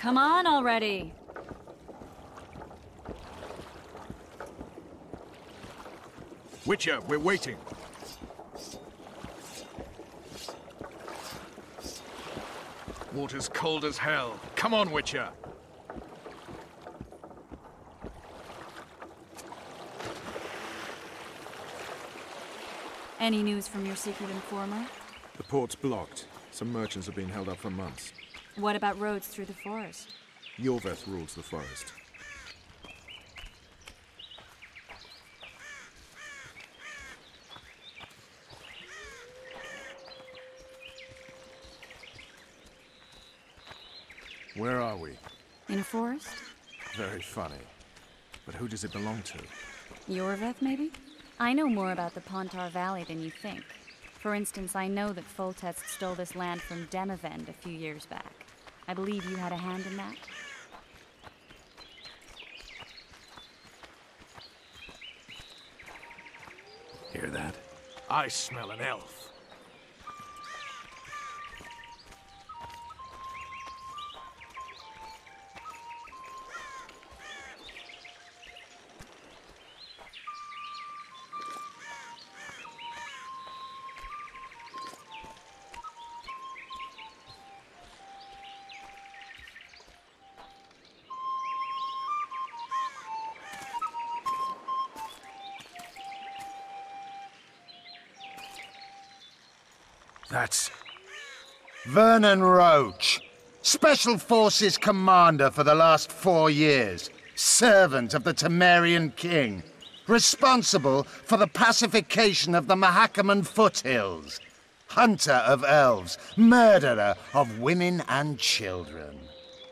Come on already. Witcher, we're waiting. Water's cold as hell. Come on, Witcher. Any news from your secret informer? The port's blocked. Some merchants have been held up for months. What about roads through the forest? Hóhér rules the forest. Where are we? In a forest? Very funny. But who does it belong to? Yorveth, maybe? I know more about the Kommentár Valley than you think. For instance, I know that Foltest stole this land from Demavend a few years back. I believe you had a hand in that? Hear that? I smell an elf. That's... Vernon Roach, Special Forces Commander for the last 4 years, servant of the Temerian King, responsible for the pacification of the Mahakaman foothills, hunter of elves, murderer of women and children,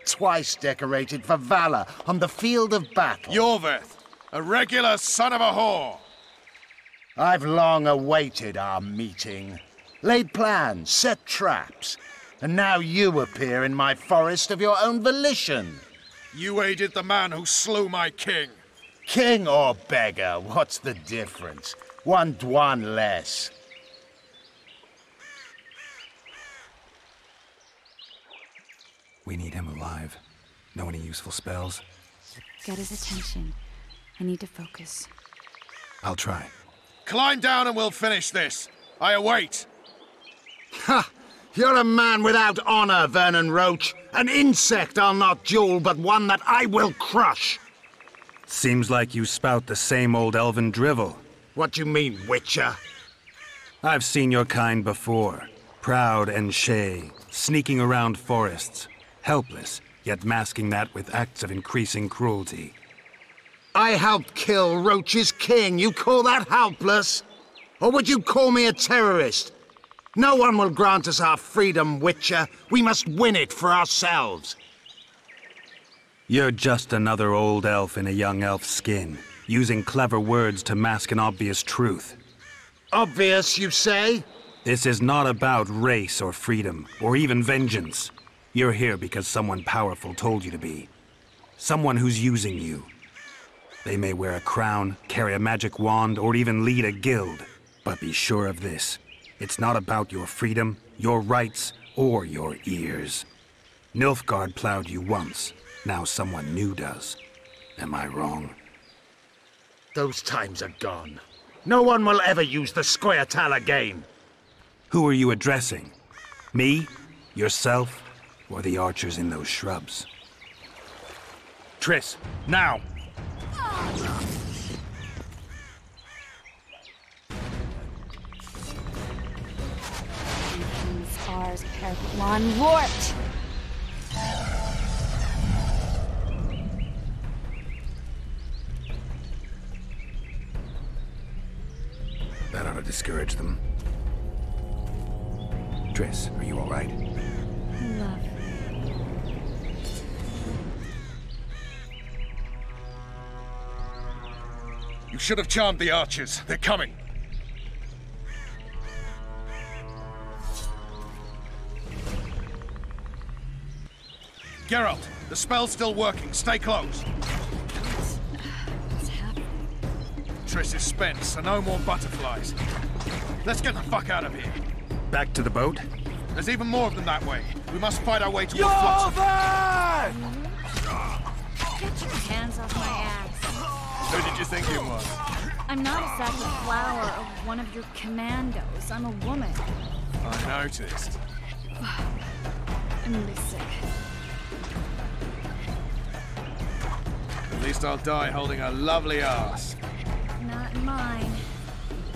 twice decorated for valor on the field of battle. Yorveth, a regular son of a whore. I've long awaited our meeting. Laid plans, set traps, and now you appear in my forest of your own volition. You aided the man who slew my king. King or beggar, what's the difference? One dwan less. We need him alive. Know any useful spells? Get his attention. I need to focus. I'll try. Climb down and we'll finish this. I await. Ha! You're a man without honor, Vernon Roach. An insect I'll not duel, but one that I will crush. Seems like you spout the same old elven drivel. What do you mean, Witcher? I've seen your kind before. Proud and shay, sneaking around forests. Helpless, yet masking that with acts of increasing cruelty. I helped kill Roach's king. You call that helpless? Or would you call me a terrorist? No one will grant us our freedom, Witcher. We must win it for ourselves. You're just another old elf in a young elf's skin, using clever words to mask an obvious truth. Obvious, you say? This is not about race or freedom, or even vengeance. You're here because someone powerful told you to be. Someone who's using you. They may wear a crown, carry a magic wand, or even lead a guild. But be sure of this. It's not about your freedom, your rights, or your ears. Nilfgaard plowed you once. Now someone new does. Am I wrong? Those times are gone. No one will ever use the Scoia'tael again. Who are you addressing? Me? Yourself? Or the archers in those shrubs? Triss, now! Spars one warped! That ought to discourage them. Triss, are you all right? Love. You should have charmed the archers. They're coming. Geralt, the spell's still working. Stay close. What's happening? Triss is spent, so no more butterflies. Let's get the fuck out of here. Back to the boat? There's even more of them that way. We must fight our way to a flot. Get your hands off my axe. Who did you think it was? I'm not a sack of flour or one of your commandos. I'm a woman. I noticed. I'm really sick. At least I'll die holding a lovely ass. Not mine.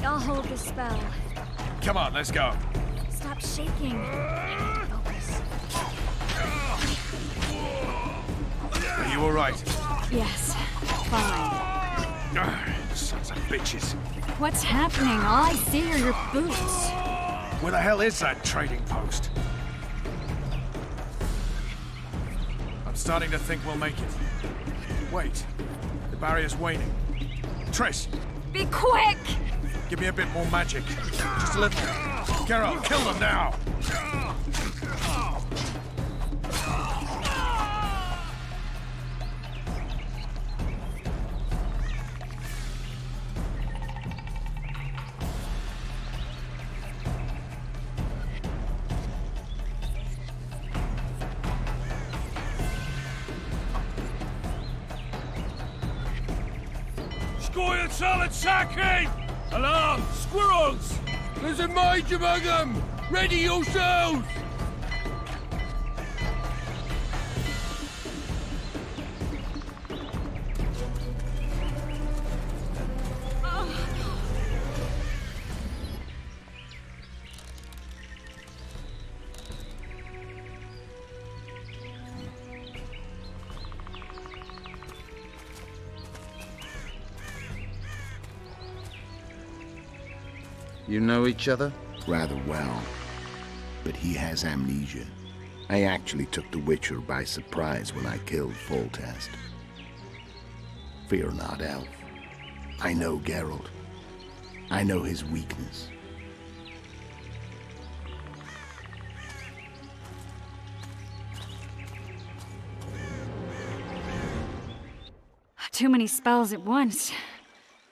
I'll hold the spell. Come on, let's go. Stop shaking. Focus. Are you alright? Yes. Fine. Sons of bitches. What's happening? All I see are your boots. Where the hell is that trading post? I'm starting to think we'll make it. Wait. The barrier's waning. Triss! Be quick! Give me a bit more magic. Just a little. Geralt, kill them now! Scoil solid sacking! Alarm! Squirrels! There's a mage among them! Ready yourselves! You know each other? Rather well, but he has amnesia. I actually took the Witcher by surprise when I killed Foltest. Fear not, Elf. I know Geralt. I know his weakness. Too many spells at once.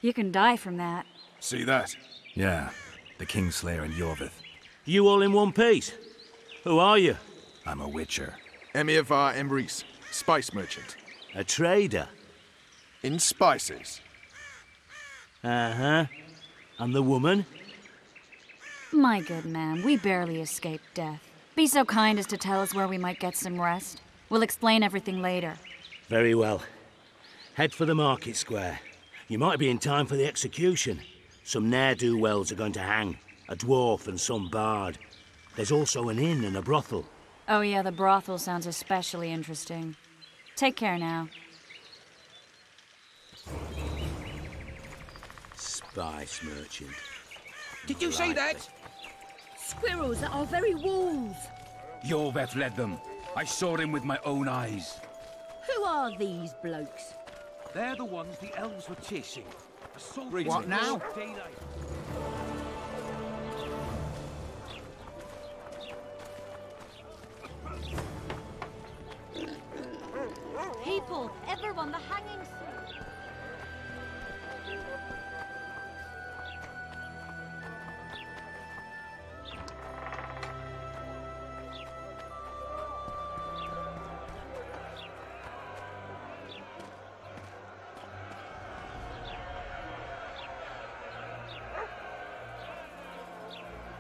You can die from that. See that? Yeah, the Kingslayer and Yorvith. You all in one piece? Who are you? I'm a Witcher. Emiavar Emrys, spice merchant. A trader? In spices. Uh-huh. And the woman? My good man, we barely escaped death. Be so kind as to tell us where we might get some rest. We'll explain everything later. Very well. Head for the market square. You might be in time for the execution. Some ne'er-do-wells are going to hang. A dwarf and some bard. There's also an inn and a brothel. Oh yeah, the brothel sounds especially interesting. Take care now. Spice merchant. Did you say that? Squirrels at our very walls. Yorveth led them. I saw him with my own eyes. Who are these blokes? They're the ones the elves were chasing. What now? People, everyone, the hanging soon.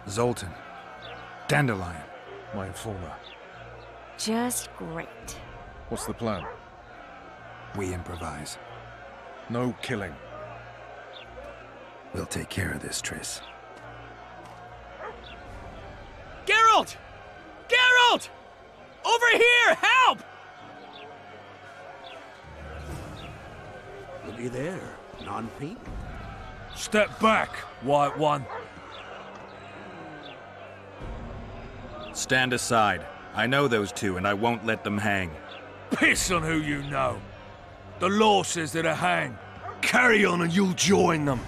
Zoltan. Dandelion, my informer. Just great. What's the plan? We improvise. No killing. We'll take care of this, Triss. Geralt! Geralt! Over here! Help! Look you there, non-peep. Step back, White One. Stand aside. I know those two, and I won't let them hang. Piss on who you know. The law says they're to hang. Carry on and you'll join them.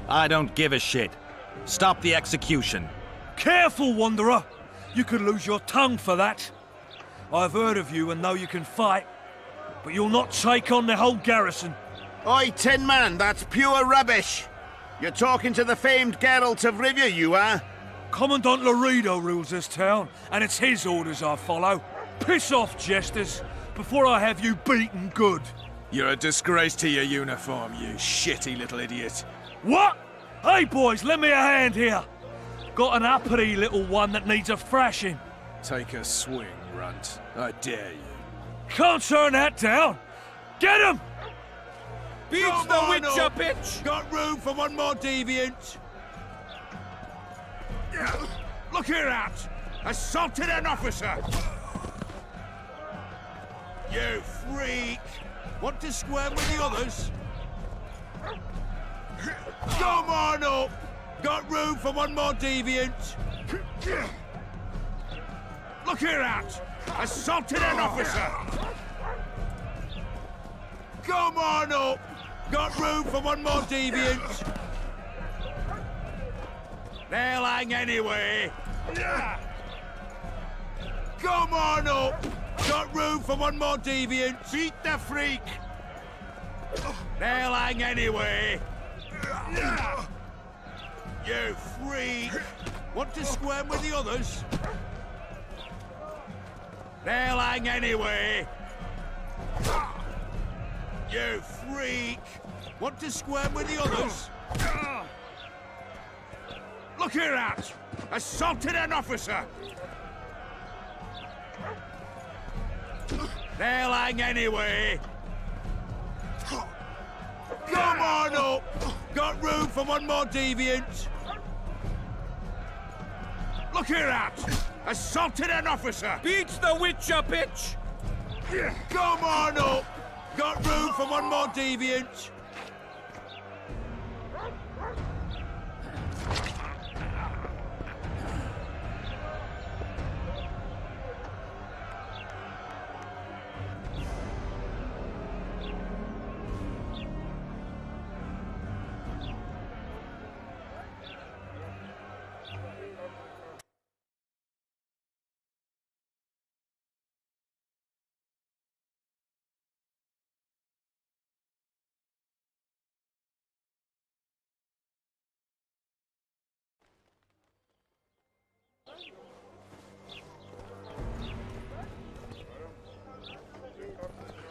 I don't give a shit. Stop the execution. Careful, Wanderer. You could lose your tongue for that. I've heard of you and know you can fight, but you'll not take on the whole garrison. Oi, Tin Man, that's pure rubbish. You're talking to the famed Geralt of Rivia, you are? Commandant Laredo rules this town, and it's his orders I follow. Piss off, jesters, before I have you beaten good. You're a disgrace to your uniform, you shitty little idiot. What? Hey, boys, lend me a hand here. Got an uppity little one that needs a thrashing. Take a swing, runt. I dare you. Can't turn that down. Get him! Beats the witcher, bitch! Got room for one more deviant. Look here out! Assaulted an officer! You freak! Want to squirm with the others? Come on up! Got room for one more deviant. Look here out! Assaulted an officer! Come on up! Got room for one more deviant. They'll hang anyway. Come on up! Got room for one more deviant. Beat the freak! They'll hang anyway. You freak! Want to squirm with the others? They'll hang anyway. You freak! Want to squirm with the others? Look here out! Assaulted an officer! They'll hang anyway. Come on up! Got room for one more deviant. Look here out! Assaulted an officer! Beats the witcher, bitch! Come on up! Got room for one more deviant.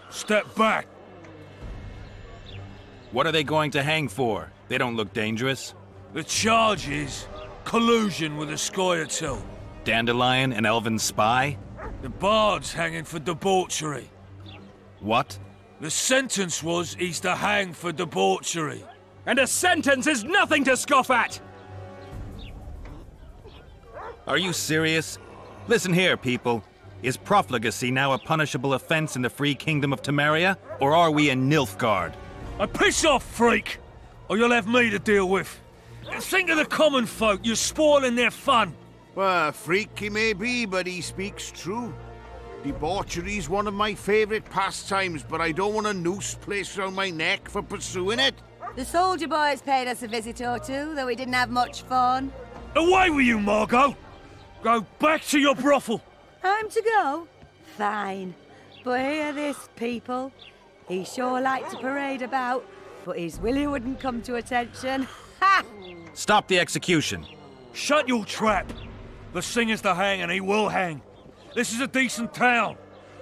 Step back. What are they going to hang for? They don't look dangerous. The charge is collusion with a Scoia'tael. Dandelion, an elven spy? The bard's hanging for debauchery. What? The sentence was he's to hang for debauchery. And a sentence is nothing to scoff at! Are you serious? Listen here, people. Is profligacy now a punishable offense in the free kingdom of Temeria? Or are we in Nilfgaard? Piss off, freak! Or you'll have me to deal with. Think of the common folk, you're spoiling their fun. Well, a freak he may be, but he speaks true. Debauchery's one of my favourite pastimes, but I don't want a noose placed around my neck for pursuing it. The soldier boys paid us a visit or two, though we didn't have much fun. Away with you, Margot! Go back to your brothel! Time to go? Fine. But hear this, people. He sure liked to parade about, but his Willie wouldn't come to attention. Ha! Stop the execution. Shut your trap. The singer's to hang and he will hang. This is a decent town.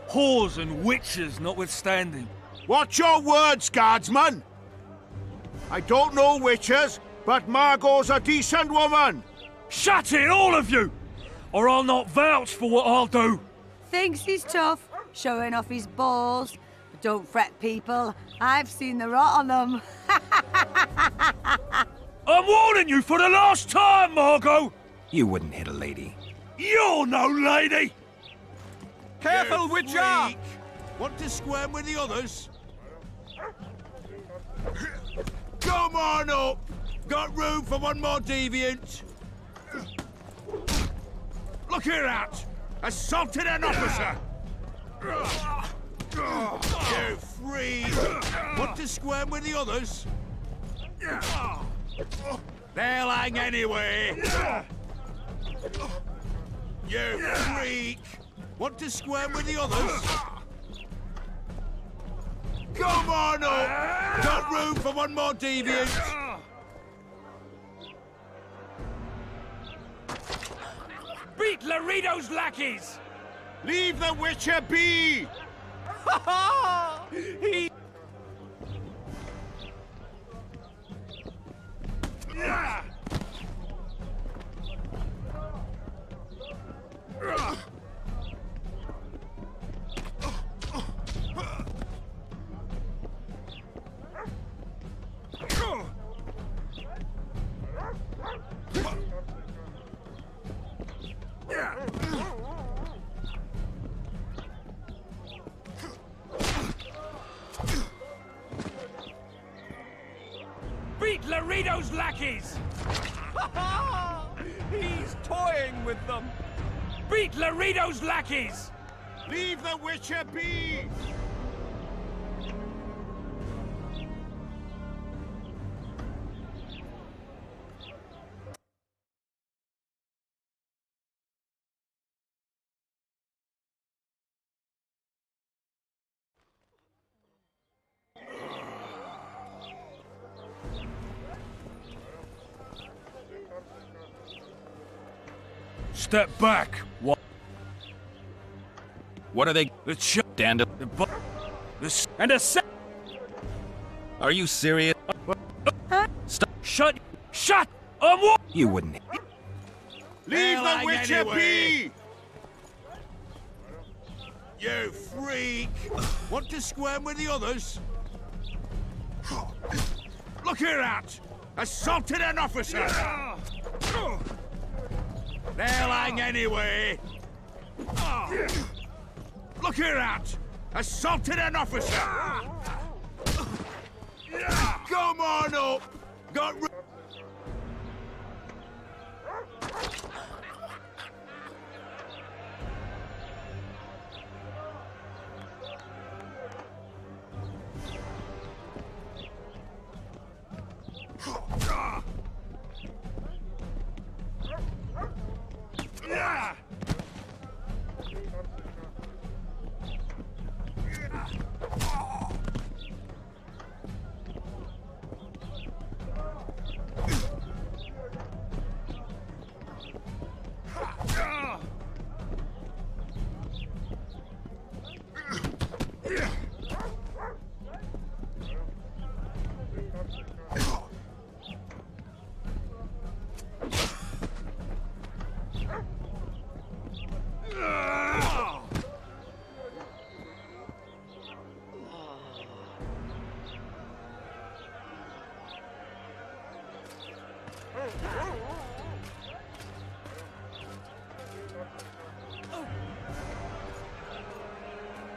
Whores and witches notwithstanding. Watch your words, guardsman! I don't know witches, but Margot's a decent woman! Shut it, all of you! Or I'll not vouch for what I'll do. Thinks he's tough, showing off his balls. But don't fret, people. I've seen the rot on them. I'm warning you for the last time, Margot! You wouldn't hit a lady. You're no lady! Careful, witcher! Want to squirm with the others? Come on up! Got room for one more deviant. Look here out! Assaulted an officer! You freak! Want to squirm with the others? They'll hang anyway! You freak! Want to squirm with the others? Come on up! Got room for one more deviant! Beat Laredo's lackeys! Leave the Witcher be! Ha ha! He... Beat Laredo's lackeys! He's toying with them! Beat Laredo's lackeys! Leave the Witcher be! Step back! What? What are they? The ch... Dandel. And a se... Are you serious? Stop! Shut! Shut! What? You wouldn't. Leave the Hang Witcher anyway. be! You freak! Want to squirm with the others? Look here at! Assaulted an officer! They'll hang anyway! Look here at! Assaulted an officer! Come on up! Got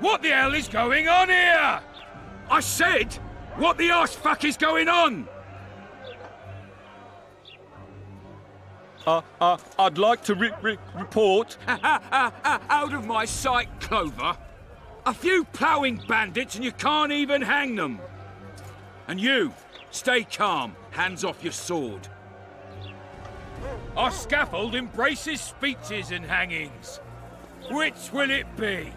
What the hell is going on here? I said, what the arse fuck is going on? I'd like to report... Out of my sight, Clover. A few ploughing bandits and you can't even hang them. And you, stay calm, hands off your sword. Our scaffold embraces speeches and hangings. Which will it be?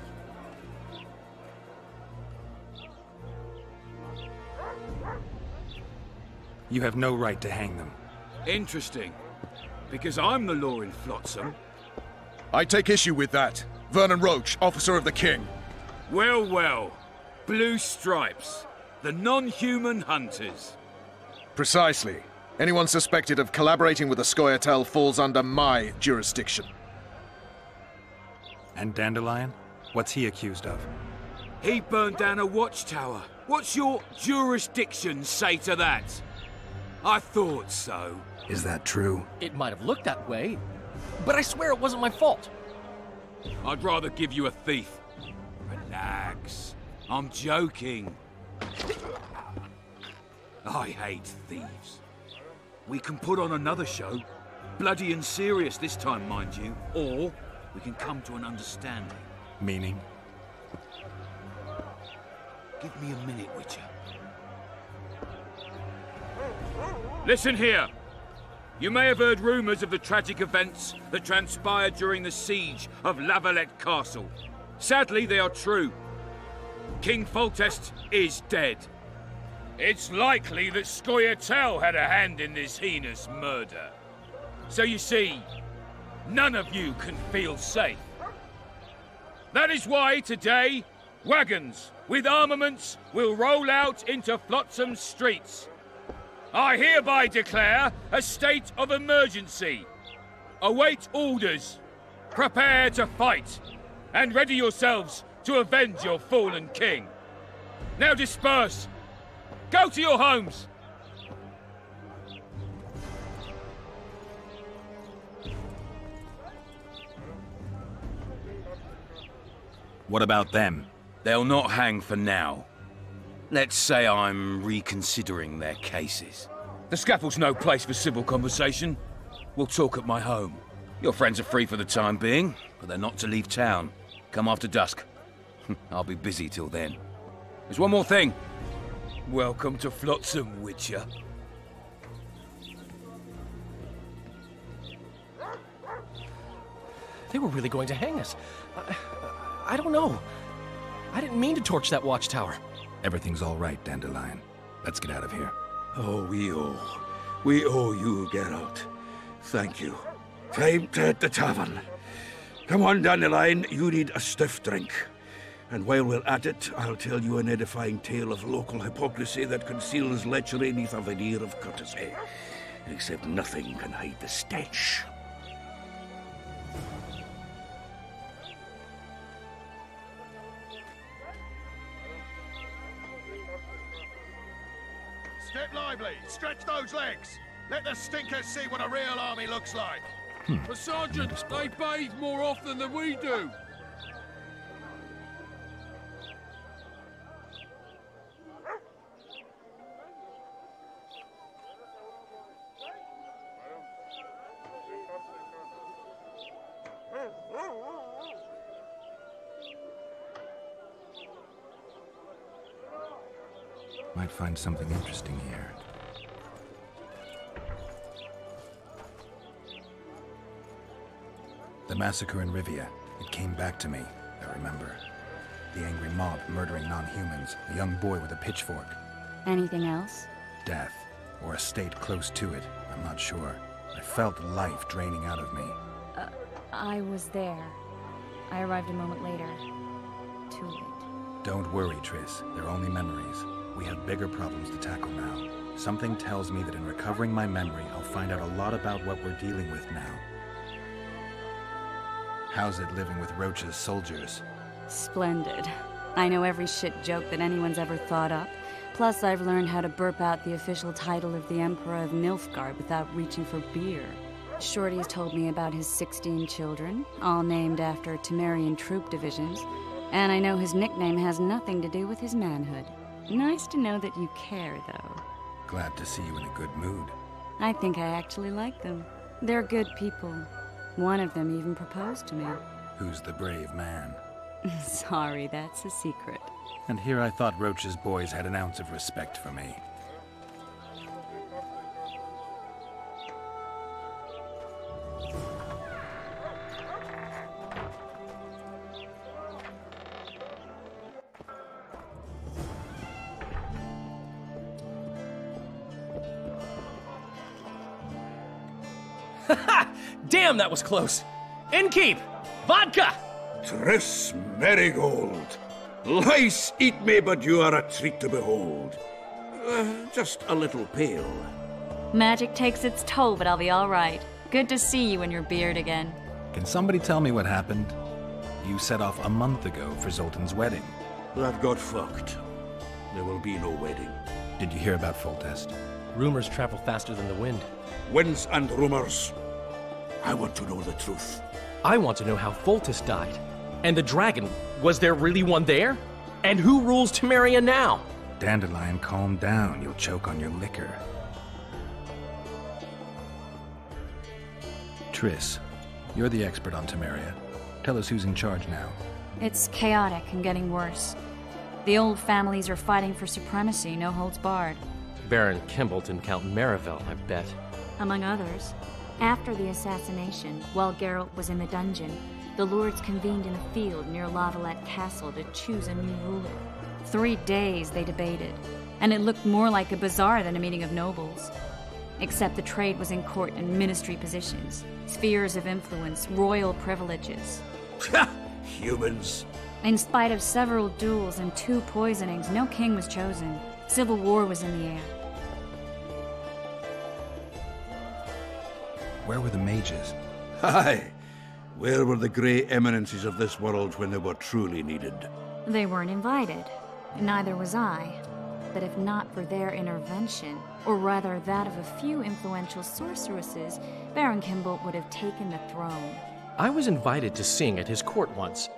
You have no right to hang them. Interesting. Because I'm the law in Flotsam. I take issue with that. Vernon Roach, officer of the king. Well, well. Blue Stripes. The non-human hunters. Precisely. Anyone suspected of collaborating with the Scoia'tael falls under my jurisdiction. And Dandelion? What's he accused of? He burned down a watchtower. What's your jurisdiction say to that? I thought so. Is that true? It might have looked that way, but I swear it wasn't my fault. I'd rather give you a thief. Relax. I'm joking. I hate thieves. We can put on another show. Bloody and serious this time, mind you. Or we can come to an understanding. Meaning? Give me a minute, Witcher. Listen here. You may have heard rumours of the tragic events that transpired during the siege of La Valette Castle. Sadly, they are true. King Foltest is dead. It's likely that Scoia'tael had a hand in this heinous murder. So you see, none of you can feel safe. That is why today, wagons with armaments will roll out into Flotsam's streets. I hereby declare a state of emergency. Await orders. Prepare to fight. And ready yourselves to avenge your fallen king. Now disperse. Go to your homes. What about them? They'll not hang for now. Let's say I'm reconsidering their cases. The scaffold's no place for civil conversation. We'll talk at my home. Your friends are free for the time being, but they're not to leave town. Come after dusk. I'll be busy till then. There's one more thing. Welcome to Flotsam, Witcher. They were really going to hang us. I don't know. I didn't mean to torch that watchtower. Everything's all right, Dandelion. Let's get out of here. Oh, we owe you, Geralt. Thank you. Time to hit the tavern. Come on, Dandelion, you need a stiff drink. And while we're at it, I'll tell you an edifying tale of local hypocrisy that conceals lechery neath a veneer of courtesy. Except nothing can hide the stench. Step lively, stretch those legs. Let the stinkers see what a real army looks like. But Sergeant, they bathe more often than we do. Might find something interesting here. The massacre in Rivia. It came back to me, I remember. The angry mob murdering non-humans, a young boy with a pitchfork. Anything else? Death, or a state close to it, I'm not sure. I felt life draining out of me. I was there. I arrived a moment later. Too late. Don't worry, Triss. They're only memories. We have bigger problems to tackle now. Something tells me that in recovering my memory, I'll find out a lot about what we're dealing with now. How's it living with Roach's soldiers? Splendid. I know every shit joke that anyone's ever thought up. Plus, I've learned how to burp out the official title of the Emperor of Nilfgaard without reaching for beer. Shorty's told me about his 16 children, all named after Temerian troop divisions, and I know his nickname has nothing to do with his manhood. Nice to know that you care, though. Glad to see you in a good mood. I think I actually like them. They're good people. One of them even proposed to me. Who's the brave man? Sorry, that's a secret. And here I thought Roach's boys had an ounce of respect for me. Damn, that was close. Innkeep! Vodka! Triss Marigold. Lice eat me, but you are a treat to behold. Just a little pale. Magic takes its toll, but I'll be all right. Good to see you in your beard again. Can somebody tell me what happened? You set off a month ago for Zoltan's wedding. That got fucked. There will be no wedding. Did you hear about Foltest? Rumors travel faster than the wind. Winds and rumors. I want to know the truth. I want to know how Foltest died. And the dragon, was there really one there? And who rules Temeria now? Dandelion, calm down. You'll choke on your liquor. Triss, you're the expert on Temeria. Tell us who's in charge now. It's chaotic and getting worse. The old families are fighting for supremacy, no holds barred. Baron Kimbolt and Count Marivel, I bet. Among others. After the assassination, while Geralt was in the dungeon, the lords convened in a field near Lavalette Castle to choose a new ruler. 3 days they debated, and it looked more like a bazaar than a meeting of nobles. except the trade was in court and ministry positions, spheres of influence, royal privileges. Humans. In spite of several duels and 2 poisonings, no king was chosen. Civil war was in the air. Where were the mages? Aye. Where were the grey eminences of this world when they were truly needed? They weren't invited. Neither was I. But if not for their intervention, or rather that of a few influential sorceresses, Baron Kimbolt would have taken the throne. I was invited to sing at his court once.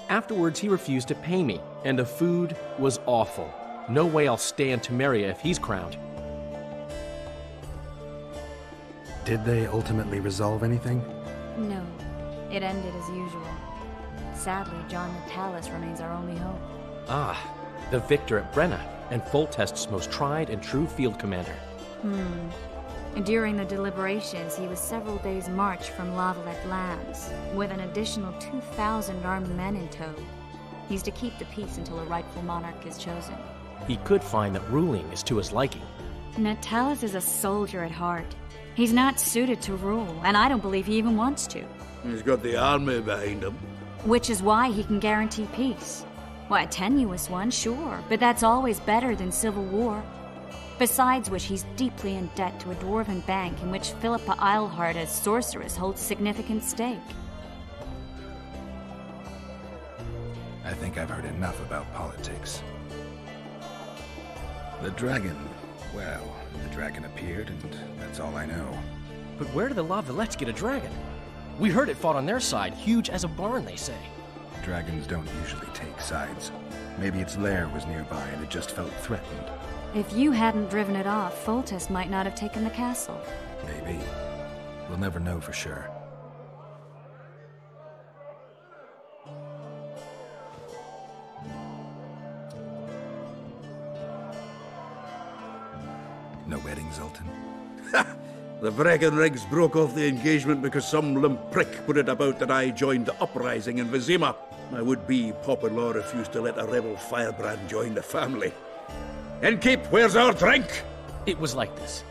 Afterwards, he refused to pay me, and the food was awful. No way I'll stay in Temeria if he's crowned. Did they ultimately resolve anything? No. It ended as usual. Sadly, John Natalis remains our only hope. Ah, the victor at Brenna, and Foltest's most tried and true field commander. During the deliberations, he was several days' march from Lavalette lands, with an additional 2,000 armed men in tow. He's to keep the peace until a rightful monarch is chosen. He could find that ruling is to his liking. Natalis is a soldier at heart. He's not suited to rule, and I don't believe he even wants to. He's got the army behind him. Which is why he can guarantee peace. Well, a tenuous one, sure, but that's always better than civil war. Besides which, he's deeply in debt to a dwarven bank in which Philippa Eilhart as sorceress holds significant stake. I think I've heard enough about politics. The dragon... well, the dragon appeared, and that's all I know. But where do the Lavalettes get a dragon? We heard it fought on their side, huge as a barn, they say. Dragons don't usually take sides. Maybe its lair was nearby and it just felt threatened. If you hadn't driven it off, Foltest might not have taken the castle. Maybe. We'll never know for sure. No wedding, Zoltan? The Breckenrigs broke off the engagement because some limp prick put it about that I joined the uprising in Vizima. My would-be Pop-in-law refused to let a rebel firebrand join the family. Innkeep, where's our drink? It was like this.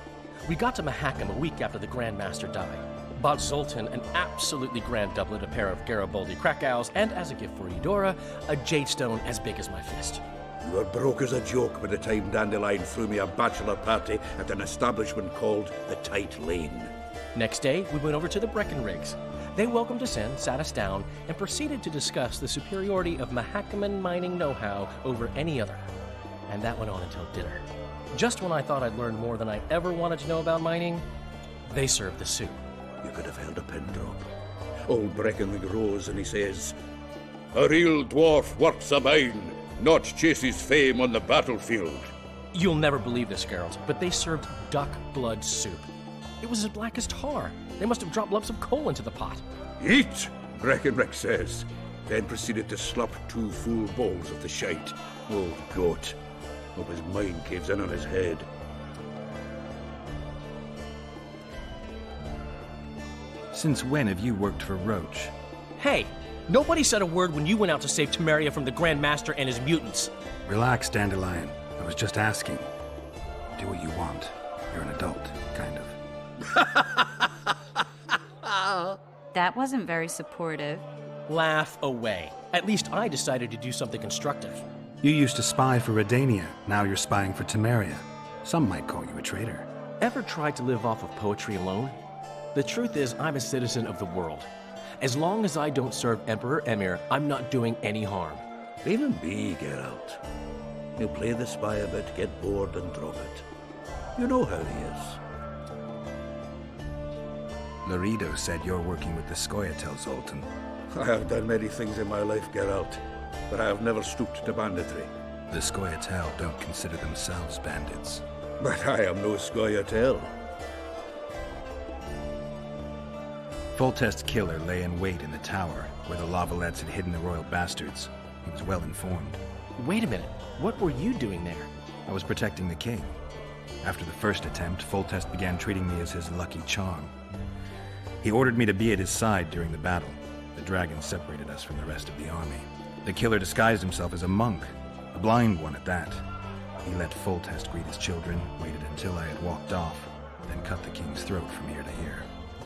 We got to Mahakam a week after the Grand Master died. Bought Zoltan an absolutely grand doublet, a pair of Garibaldi Krakows, and as a gift for Eudora, a jade stone as big as my fist. You were broke as a joke by the time Dandelion threw me a bachelor party at an establishment called the Tight Lane. Next day, we went over to the Breckenrigs. They welcomed us in, sat us down, and proceeded to discuss the superiority of Mahakaman mining know-how over any other. And that went on until dinner. Just when I thought I'd learned more than I ever wanted to know about mining, they served the soup. You could have held a pin drop. Old Breckenrig rose and he says, "A real dwarf works a mine, not chases fame on the battlefield." You'll never believe this, Geralt, but they served duck blood soup. It was as black as tar. They must have dropped lumps of coal into the pot. "Eat," Breckenrig says, then proceeded to slurp 2 full bowls of the shite. Old goat. Hope his mind caves in on his head. Since when have you worked for Roach? Hey, nobody said a word when you went out to save Temeria from the Grand Master and his mutants. Relax, Dandelion. I was just asking. Do what you want. You're an adult, kind of. That wasn't very supportive. Laugh away. At least I decided to do something constructive. You used to spy for Redania. Now you're spying for Temeria. Some might call you a traitor. Ever tried to live off of poetry alone? The truth is, I'm a citizen of the world. As long as I don't serve Emperor Emir, I'm not doing any harm. Even me, Geralt. You play the spy a bit, get bored and drop it. You know how he is. Laredo said you're working with the Scoia'tael, Zoltan. I have done many things in my life, Geralt, but I have never stooped to banditry. The Scoia'tael don't consider themselves bandits. But I am no Scoia'tael. Foltest's killer lay in wait in the tower, where the Lavalettes had hidden the royal bastards. He was well informed. Wait a minute. What were you doing there? I was protecting the king. After the first attempt, Foltest began treating me as his lucky charm. He ordered me to be at his side during the battle. The dragon separated us from the rest of the army. The killer disguised himself as a monk, a blind one at that. He let Foltest greet his children, waited until I had walked off, then cut the king's throat from ear to ear.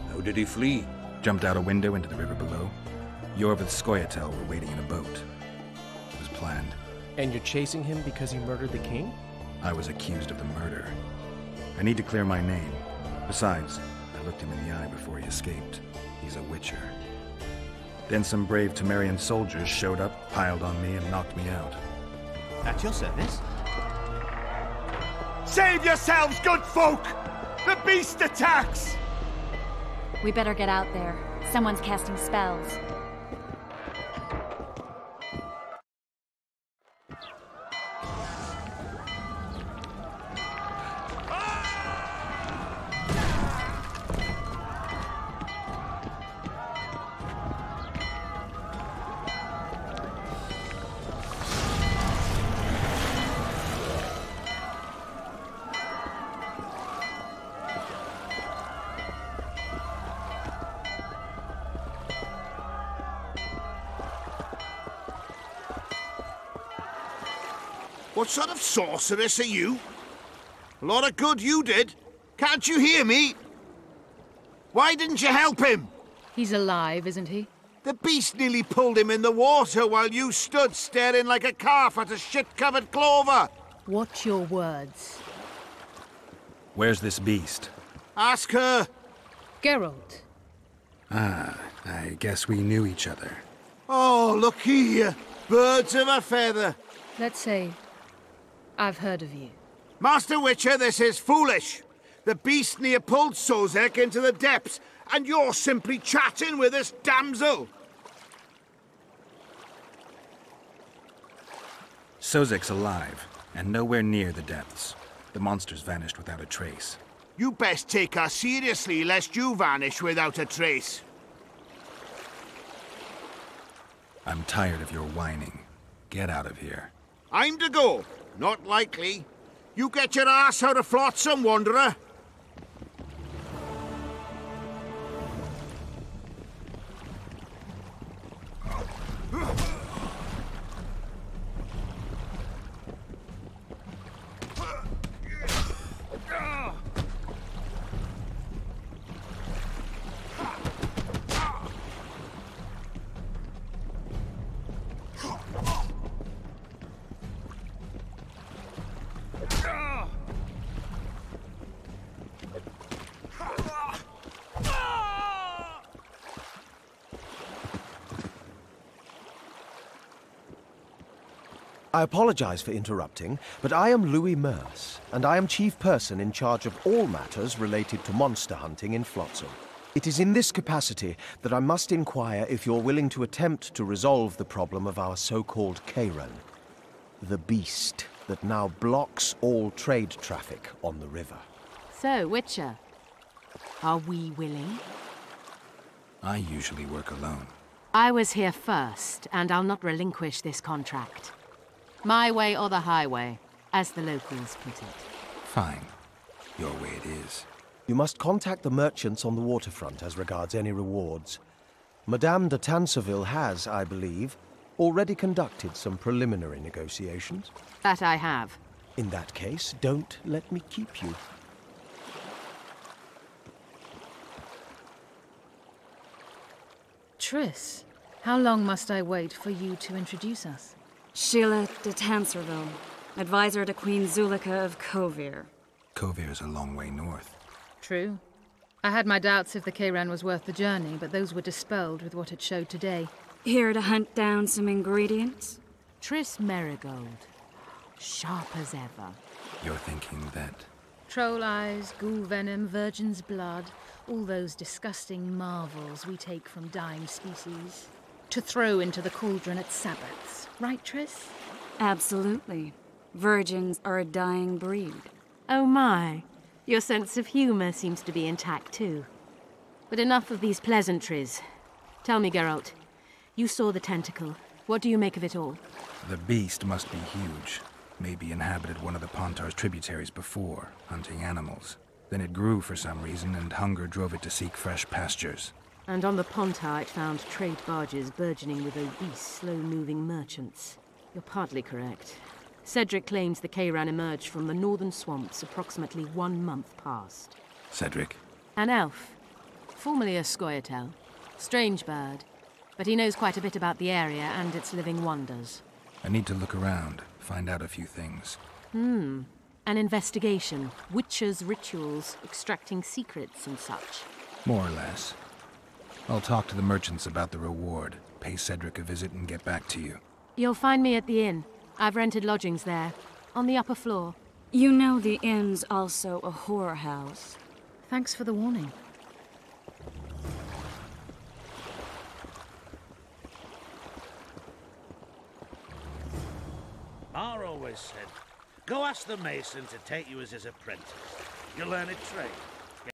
How did he flee? Jumped out a window into the river below. Yor with Skoyatel were waiting in a boat. It was planned. And you're chasing him because he murdered the king? I was accused of the murder. I need to clear my name. Besides, I looked him in the eye before he escaped. He's a witcher. Then some brave Temerian soldiers showed up, piled on me, and knocked me out. At your service? Save yourselves, good folk! The beast attacks! We better get out there. Someone's casting spells. What sort of sorceress are you? A lot of good you did. Can't you hear me? Why didn't you help him? He's alive, isn't he? The beast nearly pulled him in the water while you stood staring like a calf at a shit-covered clover. Watch your words. Where's this beast? Ask her. Geralt. Ah, I guess we knew each other. Oh, look here. Birds of a feather. Let's say I've heard of you. Master Witcher, this is foolish. The beast near pulled Sozek into the depths, and you're simply chatting with this damsel. Sozek's alive, and nowhere near the depths. The monsters vanished without a trace. You best take her seriously, lest you vanish without a trace. I'm tired of your whining. Get out of here. I'm to go. Not likely. You get your ass out of Flotsam, wanderer. I apologize for interrupting, but I am Louis Merce, and I am chief person in charge of all matters related to monster hunting in Flotsam. It is in this capacity that I must inquire if you're willing to attempt to resolve the problem of our so-called Kairan, the beast that now blocks all trade traffic on the river. So, Witcher, are we willing? I usually work alone. I was here first, and I'll not relinquish this contract. My way or the highway, as the locals put it. Fine. Your way it is. You must contact the merchants on the waterfront as regards any rewards. Madame de Tanseville has, I believe, already conducted some preliminary negotiations. That I have. In that case, don't let me keep you. Triss, how long must I wait for you to introduce us? Sheila de Tanserville, advisor to Queen Zulika of Hóhér. Hóhér's a long way north. True. I had my doubts if the Kairan was worth the journey, but those were dispelled with what it showed today. Here to hunt down some ingredients? Triss Merigold. Sharp as ever. You're thinking that... Troll eyes, ghoul venom, virgin's blood, all those disgusting marvels we take from dying species, to throw into the cauldron at Sabbaths. Right, Triss? Absolutely. Virgins are a dying breed. Oh my. Your sense of humor seems to be intact too. But enough of these pleasantries. Tell me, Geralt, you saw the tentacle. What do you make of it all? The beast must be huge. Maybe inhabited one of the Pontar's tributaries before, hunting animals. Then it grew for some reason, and hunger drove it to seek fresh pastures. And on the Pontar it found trade barges burgeoning with obese, slow-moving merchants. You're partly correct. Cedric claims the Kairan emerged from the northern swamps approximately 1 month past. Cedric. An elf. Formerly a scoia'tael. Strange bird. But he knows quite a bit about the area and its living wonders. I need to look around, find out a few things. An investigation. Witches' rituals, extracting secrets and such. More or less. I'll talk to the merchants about the reward, pay Cedric a visit and get back to you. You'll find me at the inn. I've rented lodgings there, on the upper floor. You know the inn's also a whorehouse. Thanks for the warning. Ma always said, go ask the mason to take you as his apprentice. You'll learn a trade.